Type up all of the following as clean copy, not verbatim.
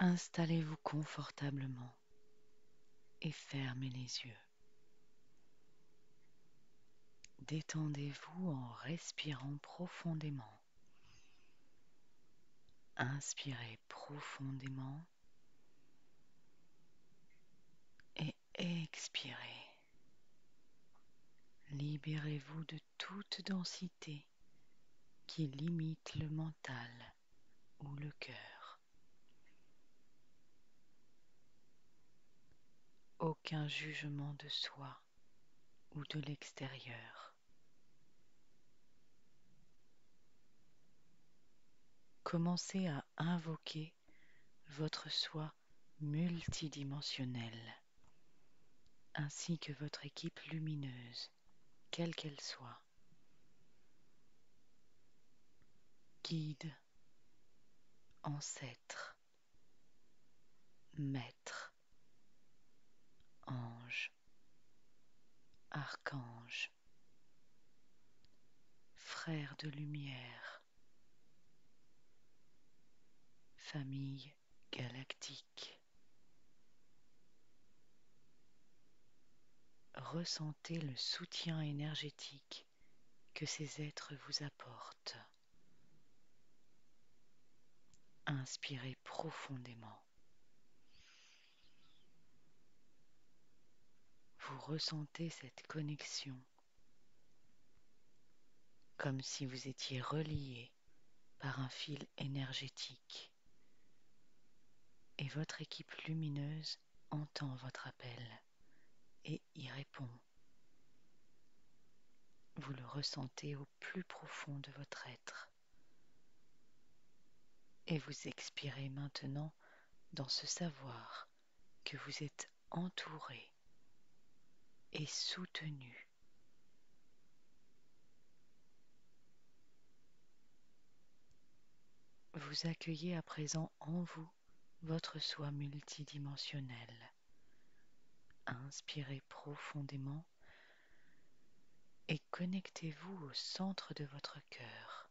Installez-vous confortablement et fermez les yeux. Détendez-vous en respirant profondément. Inspirez profondément et expirez. Libérez-vous de toute densité qui limite le mental ou le cœur. Aucun jugement de soi ou de l'extérieur. Commencez à invoquer votre soi multidimensionnel, ainsi que votre équipe lumineuse, quelle qu'elle soit. Guide, ancêtre, maître, ange, archange, frère de lumière, famille galactique. Ressentez le soutien énergétique que ces êtres vous apportent. Inspirez profondément. Vous ressentez cette connexion comme si vous étiez relié par un fil énergétique et votre équipe lumineuse entend votre appel et y répond. Vous le ressentez au plus profond de votre être et vous expirez maintenant dans ce savoir que vous êtes entouré et soutenu. Vous accueillez à présent en vous votre soi multidimensionnel. Inspirez profondément et connectez-vous au centre de votre cœur.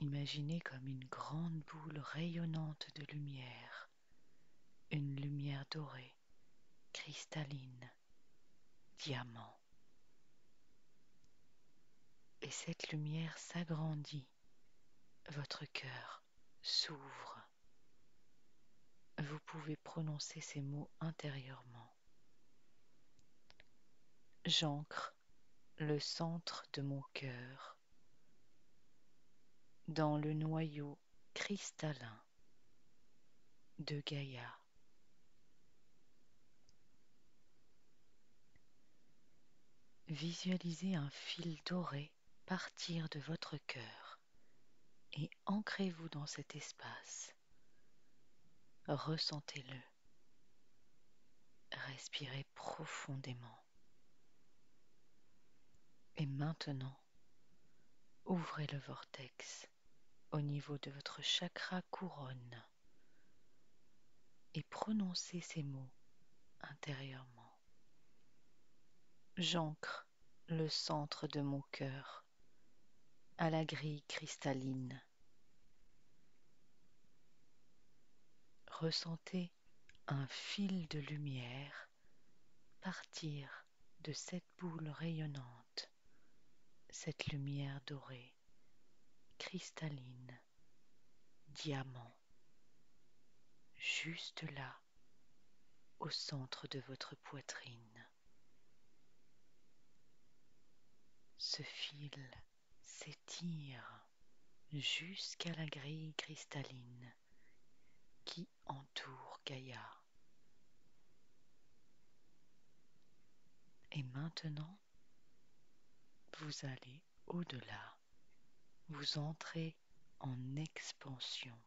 Imaginez comme une grande boule rayonnante de lumière, une lumière dorée, cristalline, diamant. Et cette lumière s'agrandit, votre cœur s'ouvre. Vous pouvez prononcer ces mots intérieurement. J'ancre le centre de mon cœur dans le noyau cristallin de Gaïa. Visualisez un fil doré partir de votre cœur et ancrez-vous dans cet espace. Ressentez-le. Respirez profondément. Et maintenant, ouvrez le vortex au niveau de votre chakra couronne et prononcez ces mots intérieurement. J'ancre le centre de mon cœur à la grille cristalline. Ressentez un fil de lumière partir de cette boule rayonnante, cette lumière dorée, cristalline, diamant, juste là, au centre de votre poitrine. Ce fil s'étire jusqu'à la grille cristalline qui entoure Gaïa. Et maintenant, vous allez au-delà. Vous entrez en expansion.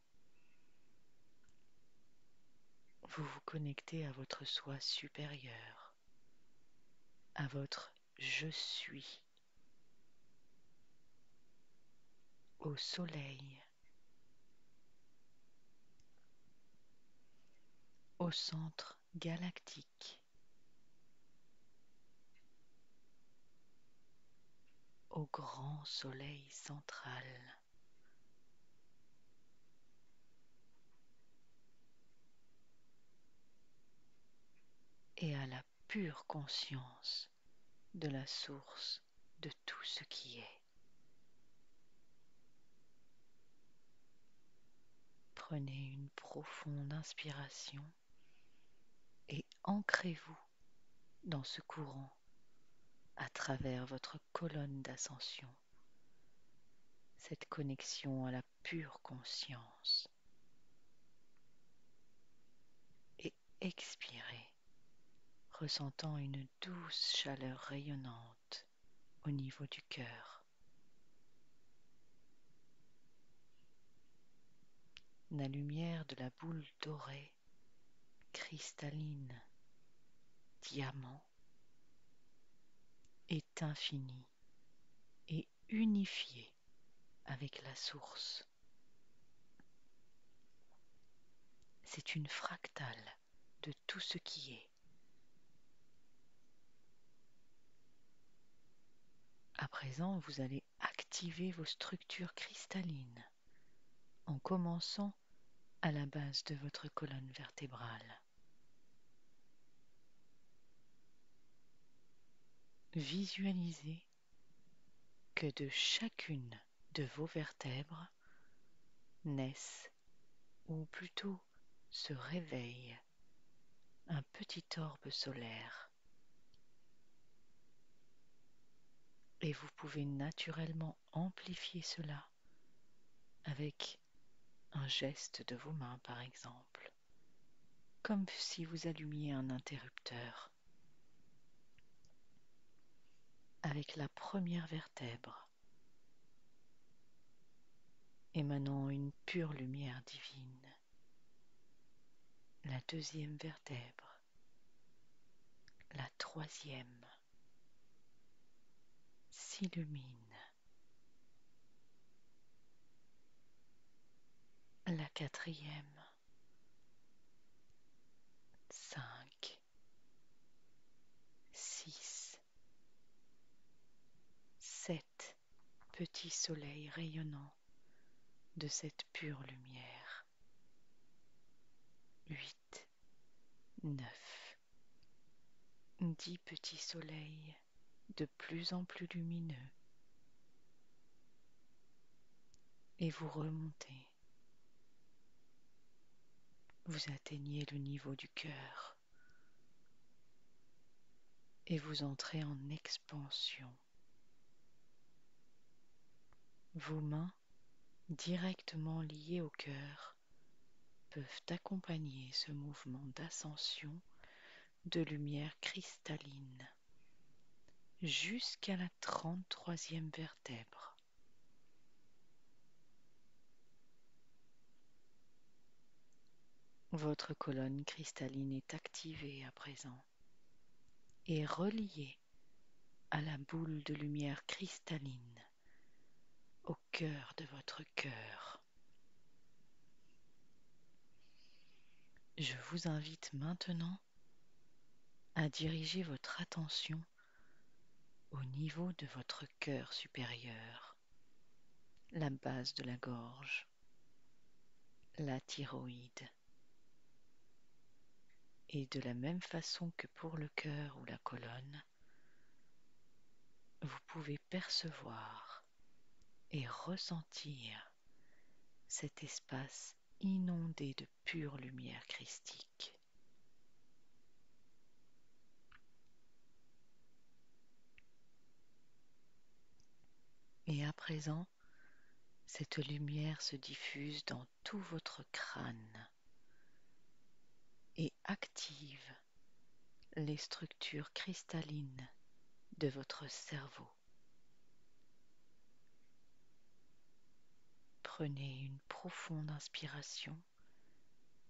Vous vous connectez à votre soi supérieur, à votre je suis, au soleil, au centre galactique, au grand soleil central. pure conscience de la source de tout ce qui est. Prenez une profonde inspiration et ancrez-vous dans ce courant à travers votre colonne d'ascension, cette connexion à la pure conscience. Et expirez, ressentant une douce chaleur rayonnante au niveau du cœur. La lumière de la boule dorée, cristalline, diamant, est infinie et unifiée avec la source. C'est une fractale de tout ce qui est. À présent, vous allez activer vos structures cristallines en commençant à la base de votre colonne vertébrale. Visualisez que de chacune de vos vertèbres naissent, ou plutôt se réveille, un petit orbe solaire. Et vous pouvez naturellement amplifier cela avec un geste de vos mains, par exemple, comme si vous allumiez un interrupteur. Avec la première vertèbre, émanant une pure lumière divine. La deuxième vertèbre, la troisième, s'illumine. La quatrième, 5, 6, 7 petits soleils rayonnants de cette pure lumière. 8, 9, 10 petits soleils de plus en plus lumineux. Et vous remontez. Vous atteignez le niveau du cœur et vous entrez en expansion. Vos mains, directement liées au cœur, peuvent accompagner ce mouvement d'ascension de lumière cristalline jusqu'à la 33e vertèbre. Votre colonne cristalline est activée à présent et reliée à la boule de lumière cristalline au cœur de votre cœur. Je vous invite maintenant à diriger votre attention au niveau de votre cœur supérieur, la base de la gorge, la thyroïde. Et de la même façon que pour le cœur ou la colonne, vous pouvez percevoir et ressentir cet espace inondé de pure lumière christique. Et à présent, cette lumière se diffuse dans tout votre crâne et active les structures cristallines de votre cerveau. Prenez une profonde inspiration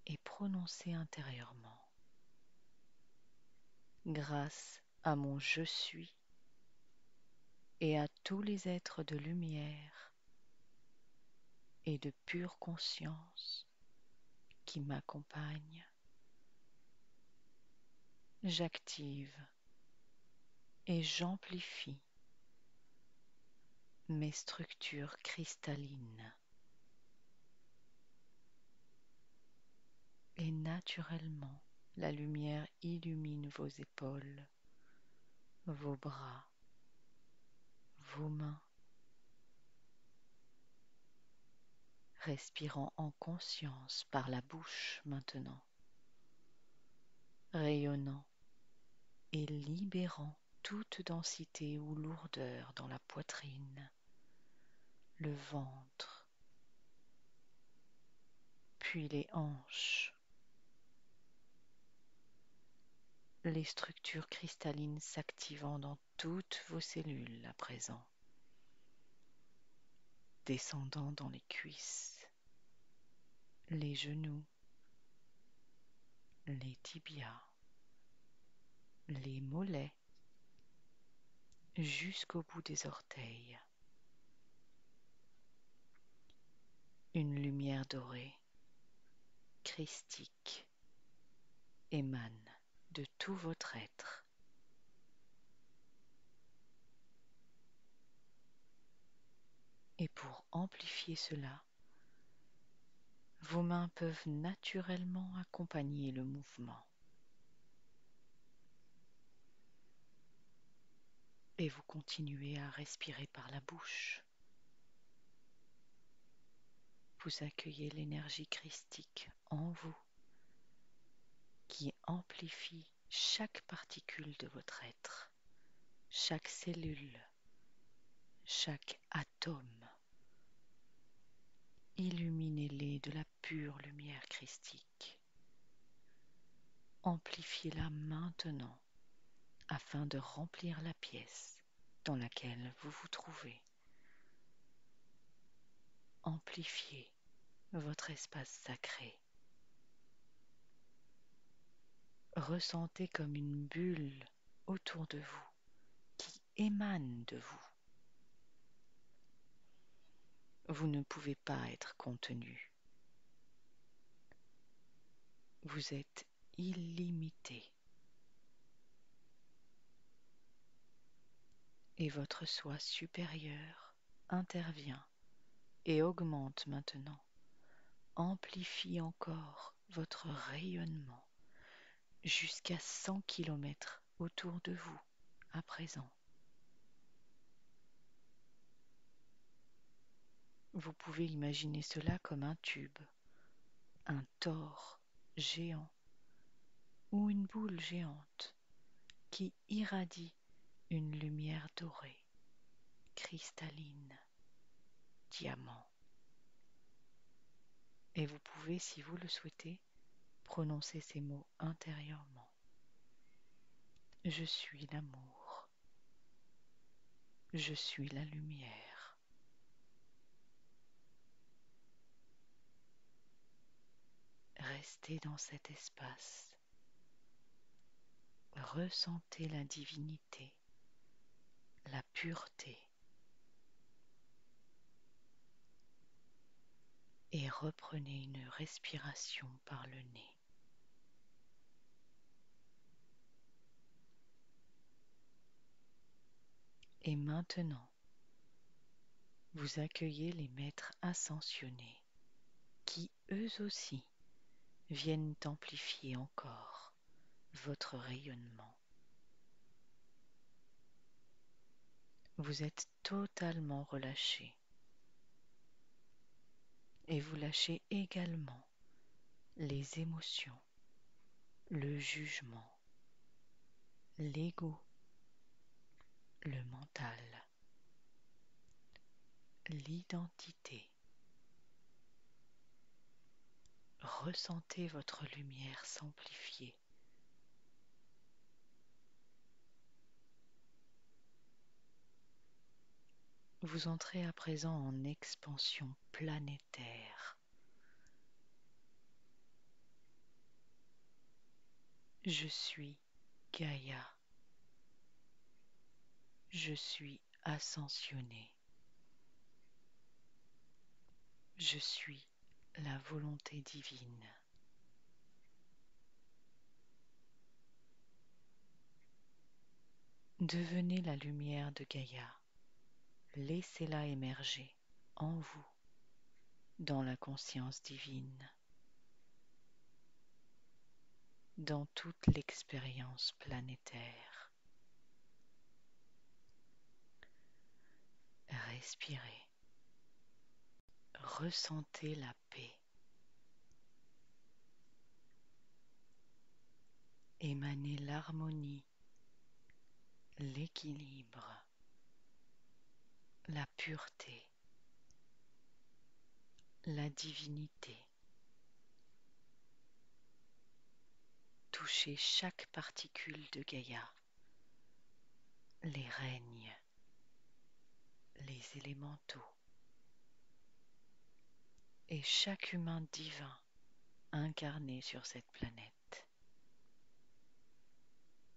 et prononcez intérieurement. Grâce à mon je suis et à tous les êtres de lumière et de pure conscience qui m'accompagnent, j'active et j'amplifie mes structures cristallines. Et naturellement, La lumière illumine vos épaules, vos bras, vos mains, respirant en conscience par la bouche maintenant, rayonnant et libérant toute densité ou lourdeur dans la poitrine, le ventre, puis les hanches, les structures cristallines s'activant dans toutes vos cellules à présent, descendant dans les cuisses, les genoux, les tibias, les mollets, jusqu'au bout des orteils. Une lumière dorée, christique, émane de tout votre être. Et pour amplifier cela, vos mains peuvent naturellement accompagner le mouvement. Et vous continuez à respirer par la bouche. Vous accueillez l'énergie christique en vous qui amplifie chaque particule de votre être, chaque cellule, chaque atome. Illuminez-les de la pure lumière christique. Amplifiez-la maintenant afin de remplir la pièce dans laquelle vous vous trouvez. Amplifiez votre espace sacré. Ressentez comme une bulle autour de vous qui émane de vous. Vous ne pouvez pas être contenu. Vous êtes illimité. Et votre soi supérieur intervient et augmente maintenant, amplifie encore votre rayonnement jusqu'à 100 km autour de vous à présent. Vous pouvez imaginer cela comme un tube, un tore géant ou une boule géante qui irradie une lumière dorée, cristalline, diamant. Et vous pouvez, si vous le souhaitez, prononcer ces mots intérieurement. Je suis l'amour. Je suis la lumière. Restez dans cet espace. Ressentez la divinité, la pureté. Et reprenez une respiration par le nez. Et maintenant, vous accueillez les maîtres ascensionnés qui, eux aussi, viennent amplifier encore votre rayonnement. Vous êtes totalement relâché et vous lâchez également les émotions, le jugement, l'ego, le mental, l'identité. Ressentez votre lumière s'amplifier. Vous entrez à présent en expansion planétaire. Je suis Gaïa. Je suis ascensionné. Je suis la volonté divine. Devenez la lumière de Gaïa. Laissez-la émerger en vous, dans la conscience divine. dans toute l'expérience planétaire. Respirez. Ressentez la paix. Émanez l'harmonie, l'équilibre, la pureté, la divinité. Touchez chaque particule de Gaïa, les règnes, les élémentaux et chaque humain divin incarné sur cette planète.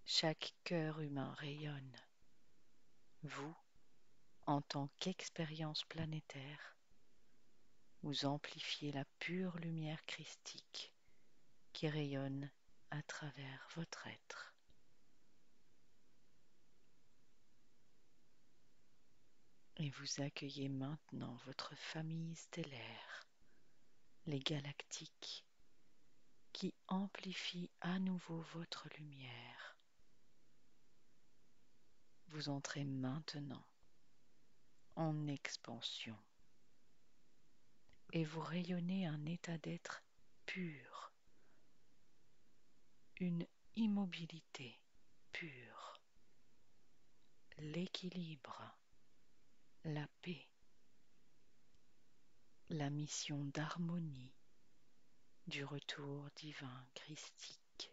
Chaque cœur humain rayonne. Vous, en tant qu'expérience planétaire, vous amplifiez la pure lumière christique qui rayonne à travers votre être. Et vous accueillez maintenant votre famille stellaire, les galactiques, qui amplifient à nouveau votre lumière. Vous entrez maintenant en expansion et vous rayonnez un état d'être pur, une immobilité pure, l'équilibre, la paix, la mission d'harmonie du retour divin christique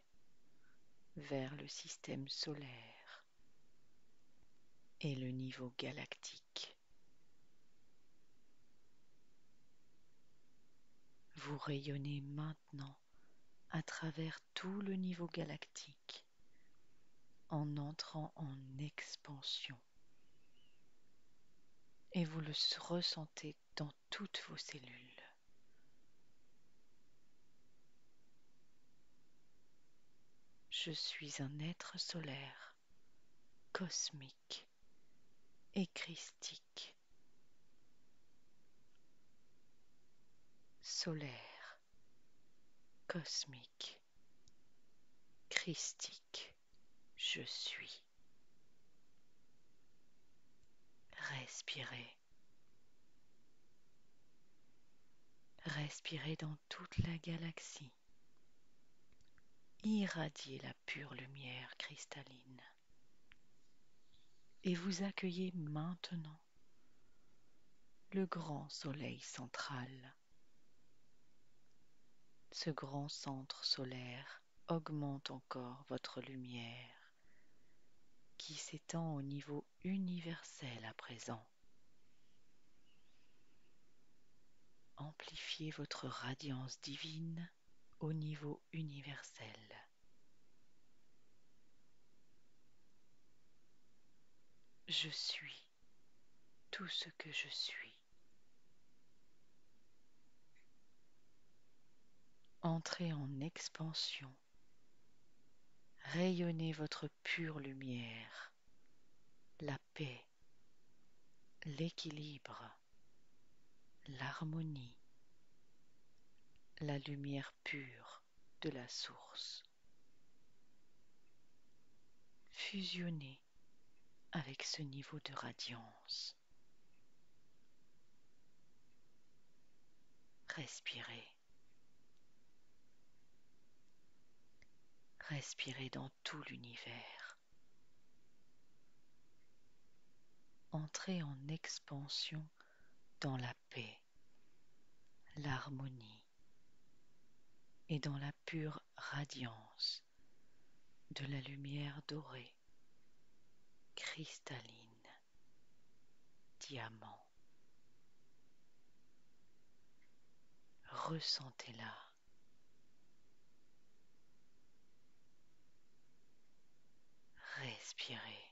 vers le système solaire et le niveau galactique. Vous rayonnez maintenant à travers tout le niveau galactique en entrant en expansion et vous le ressentez dans toutes vos cellules. Je suis un être solaire, cosmique et christique. Solaire, cosmique, christique, je suis. Respirez. Respirez dans toute la galaxie. Irradiez la pure lumière cristalline. Et vous accueillez maintenant le grand soleil central. Ce grand centre solaire augmente encore votre lumière qui s'étend au niveau universel à présent. Amplifiez votre radiance divine au niveau universel. Je suis tout ce que je suis. Entrez en expansion. Rayonnez votre pure lumière, la paix, l'équilibre, l'harmonie, la lumière pure de la source. Fusionnez avec ce niveau de radiance. Respirez. Respirez dans tout l'univers. Entrez en expansion dans la paix, l'harmonie et dans la pure radiance de la lumière dorée, cristalline, diamant. Ressentez-la. Respirez.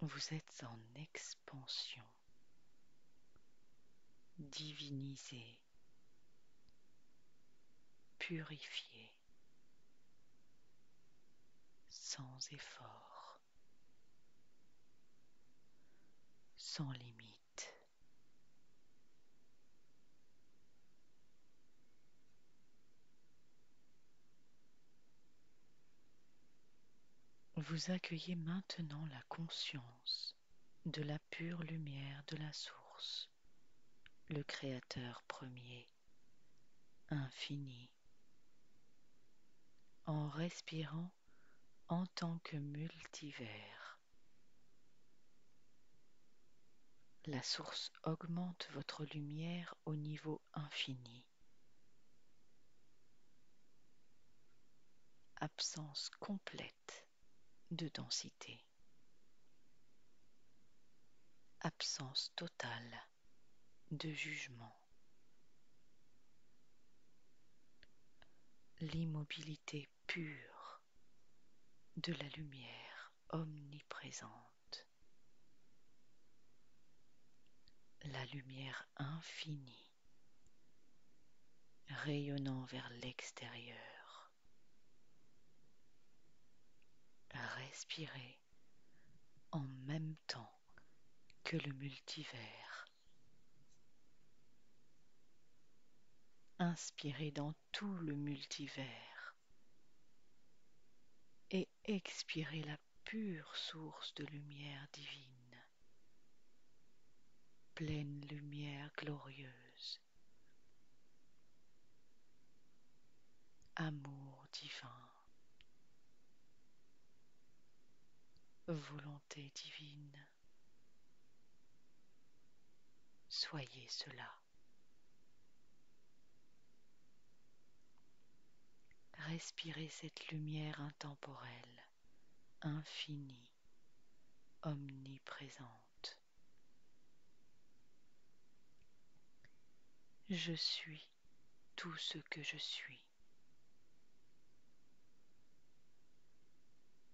Vous êtes en expansion, divinisé, purifié, sans effort, sans limite. Vous accueillez maintenant la conscience de la pure lumière de la source, le Créateur premier, infini, en respirant en tant que multivers. La source augmente votre lumière au niveau infini. Absence complète de densité. Absence totale de jugement. L'immobilité pure de la lumière omniprésente. La lumière infinie rayonnant vers l'extérieur. Respirez en même temps que le multivers. Inspirez dans tout le multivers et expirez la pure source de lumière divine, pleine lumière glorieuse, amour divin, volonté divine. Soyez cela. Respirez cette lumière intemporelle, infinie, omniprésente. Je suis tout ce que je suis.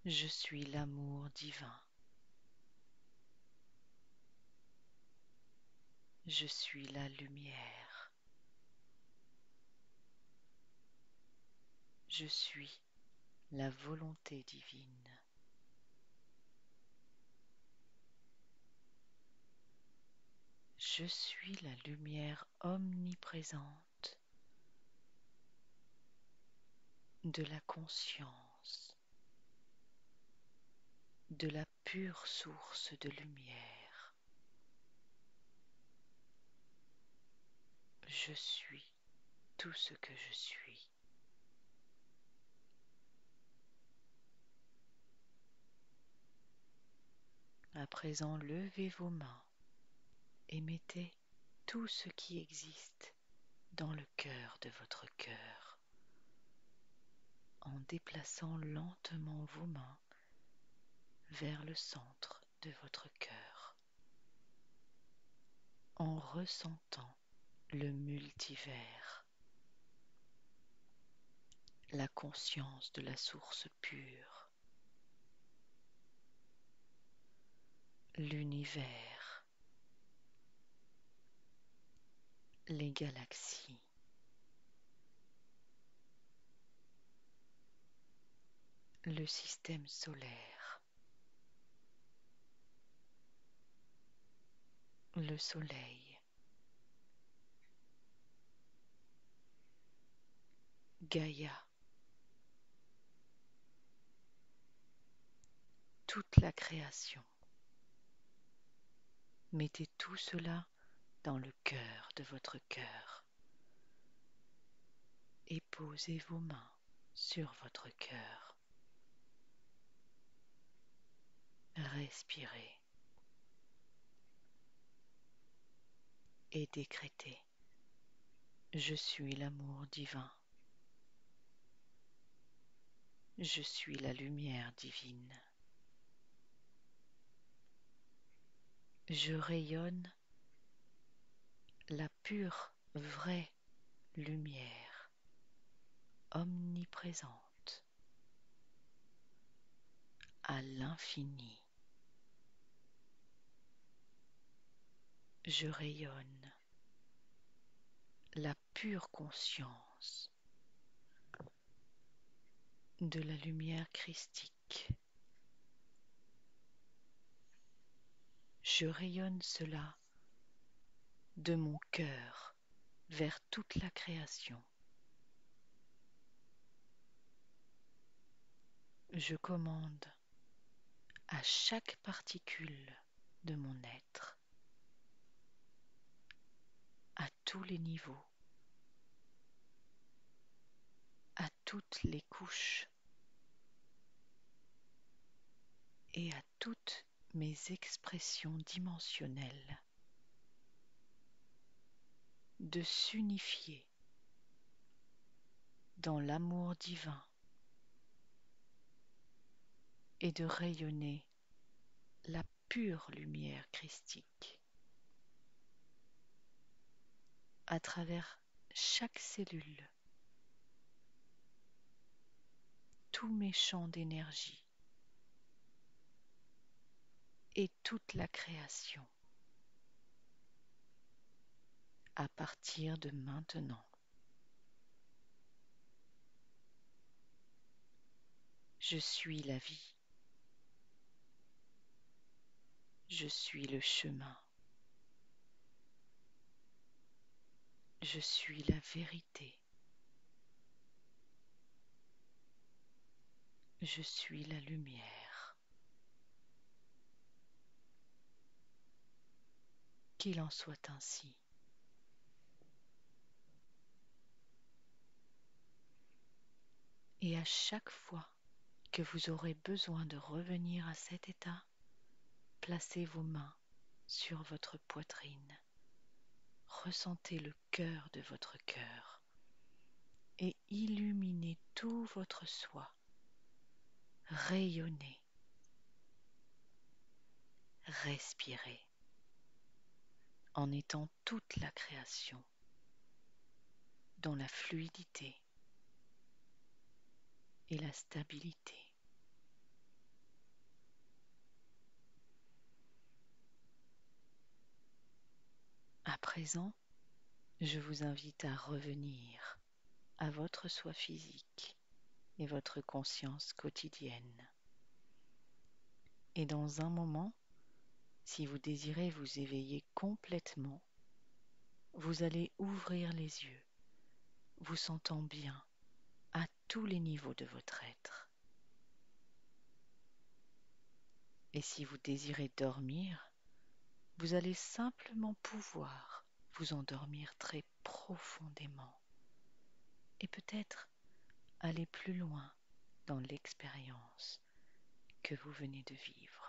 Je suis l'amour divin. Je suis la lumière. Je suis la volonté divine. Je suis la lumière omniprésente de la conscience, de la pure source de lumière. Je suis tout ce que je suis. À présent, levez vos mains et mettez tout ce qui existe dans le cœur de votre cœur, en déplaçant lentement vos mains vers le centre de votre cœur, en ressentant le multivers, la conscience de la source pure, l'univers, les galaxies, le système solaire, le soleil, Gaïa, toute la création. Mettez tout cela dans le cœur de votre cœur et posez vos mains sur votre cœur. Respirez et décrétez: je suis l'amour divin. Je suis la lumière divine. Je rayonne la pure, vraie lumière omniprésente à l'infini. Je rayonne la pure conscience de la lumière christique. Je rayonne cela de mon cœur vers toute la création. Je commande à chaque particule de mon être, à tous les niveaux, à toutes les couches et à toutes mes expressions dimensionnelles de s'unifier dans l'amour divin et de rayonner la pure lumière christique à travers chaque cellule, tous mes champs d'énergie et toute la création à partir de maintenant. Je suis la vie, je suis le chemin, je suis la vérité, je suis la lumière. Qu'il en soit ainsi. Et à chaque fois que vous aurez besoin de revenir à cet état, placez vos mains sur votre poitrine. Ressentez le cœur de votre cœur et illuminez tout votre soi. Rayonnez, respirez en étant toute la création dans la fluidité et la stabilité. À présent, je vous invite à revenir à votre soi physique et votre conscience quotidienne. Et dans un moment, si vous désirez vous éveiller complètement, vous allez ouvrir les yeux, vous sentant bien à tous les niveaux de votre être. Et si vous désirez dormir, vous allez simplement pouvoir vous endormir très profondément et peut-être aller plus loin dans l'expérience que vous venez de vivre.